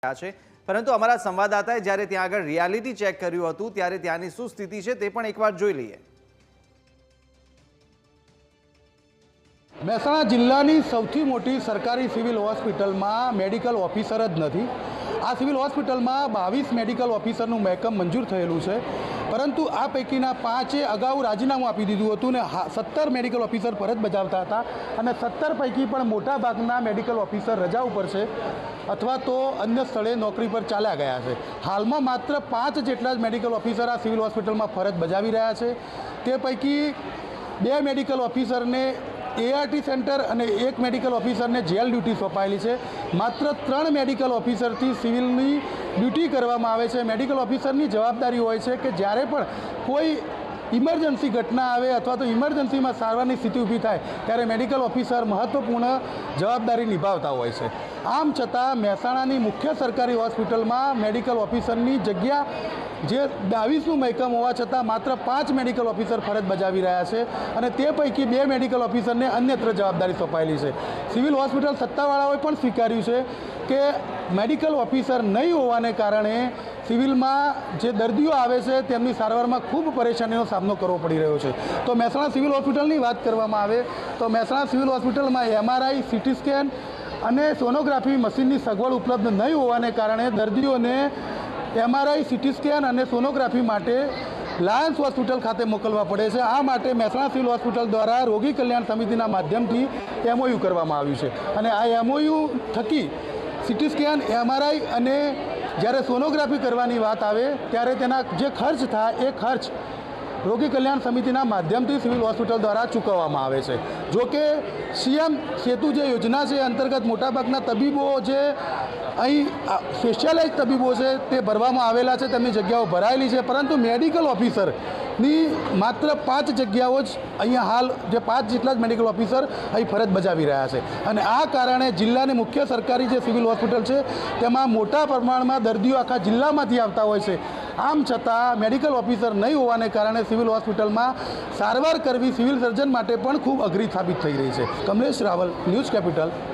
છે, પરંતુ અમારા સંવાદદાતાએ જ્યારે ત્યાં આગળ રિયાલિટી ચેક કર્યું હતું ત્યારે ત્યાંની શું સ્થિતિ છે તે પણ એકવાર જોઈ લઈએ। મહેસાણા જિલ્લાની સૌથી મોટી સરકારી સિવિલ હોસ્પિટલમાં મેડિકલ ઓફિસર જ નથી। આ સિવિલ હોસ્પિટલમાં 22 મેડિકલ ઓફિસરનું મહેકમ મંજૂર થયેલું છે, પરંતુ આ પૈકીના 5એ અગાઉ રાજીનામું આપી દીધું હતું ને 17 મેડિકલ ઓફિસર ફરજ બજાવતા હતા અને 17 પૈકી પણ મોટાભાગના મેડિકલ ઓફિસર રજા ઉપર છે અથવા તો અન્ય સ્થળે નોકરી પર ચાલ્યા ગયા છે। હાલમાં માત્ર 5 જેટલા જ મેડિકલ ઓફિસર આ સિવિલ હોસ્પિટલમાં ફરજ બજાવી રહ્યા છે। તે પૈકી 2 મેડિકલ ઓફિસરને ART સેન્ટર અને 1 મેડિકલ ઓફિસરને જેલ ડ્યુટી સોંપાયેલી છે। માત્ર 3 મેડિકલ ઓફિસરથી સિવિલની ડ્યુટી કરવામાં આવે છે। મેડિકલ ઓફિસરની જવાબદારી હોય છે કે જ્યારે પણ કોઈ ઇમરજન્સી ઘટના આવે અથવા તો ઇમરજન્સીમાં સારવારની સ્થિતિ ઊભી થાય ત્યારે મેડિકલ ઓફિસર મહત્ત્વપૂર્ણ જવાબદારી નિભાવતા હોય છે। આમ છતાં મહેસાણાની મુખ્ય સરકારી હોસ્પિટલમાં મેડિકલ ઓફિસરની જગ્યા જે 22નું મહેકમ હોવા છતાં માત્ર 5 મેડિકલ ઓફિસર ફરજ બજાવી રહ્યા છે અને તે પૈકી 2 મેડિકલ ઓફિસરને અન્યત્ર જવાબદારી સોંપાયેલી છે। સિવિલ હોસ્પિટલ સત્તાવાળાઓએ પણ સ્વીકાર્યું છે કે મેડિકલ ઓફિસર નહીં હોવાને કારણે સિવિલમાં જે દર્દીઓ આવે છે તેમની સારવારમાં ખૂબ પરેશાનીનો સામનો કરવો પડી રહ્યો છે। તો મહેસાણા સિવિલ હોસ્પિટલની વાત કરવામાં આવે તો મહેસાણા સિવિલ હોસ્પિટલમાં MRI, CT સ્કેન અને સોનોગ્રાફી મશીનની સગવડ ઉપલબ્ધ નહીં હોવાને કારણે દર્દીઓને MRI, CT સ્કેન અને સોનોગ્રાફી માટે લાયન્સ હોસ્પિટલ ખાતે મોકલવા પડે છે। આ માટે મહેસાણા સિવિલ હોસ્પિટલ દ્વારા રોગી કલ્યાણ સમિતિના માધ્યમથી MOU કરવામાં આવ્યું છે અને આ MOU થકી CT સ્કેન, MRI અને જ્યારે સોનોગ્રાફી કરવાની વાત આવે ત્યારે તેના જે ખર્ચ થાય એ ખર્ચ રોગી કલ્યાણ સમિતિના માધ્યમથી સિવિલ હોસ્પિટલ દ્વારા ચૂકવવામાં આવે છે। જો કે CM સેતુ જે યોજના છે અંતર્ગત મોટાભાગના તબીબો જે અહીં સ્પેશિયલાઇઝ તબીબો છે તે ભરવામાં આવેલા છે, તેમની જગ્યાઓ ભરાયેલી છે, પરંતુ મેડિકલ ઓફિસરની માત્ર 5 જગ્યાઓ જ અહીંયા હાલ જે 5 જેટલા જ મેડિકલ ઓફિસર અહીં ફરજ બજાવી રહ્યા છે અને આ કારણે જિલ્લાની મુખ્ય સરકારી જે સિવિલ હોસ્પિટલ છે તેમાં મોટા પ્રમાણમાં દર્દીઓ આખા જિલ્લામાંથી આવતા હોય છે। આમ છતાં મેડિકલ ઓફિસર નહીં હોવાને કારણે સિવિલ હોસ્પિટલમાં સારવાર કરવી સિવિલ સર્જન માટે પણ ખૂબ અઘરી સાબિત થઈ રહી છે। Kamlesh Rawal, News capital.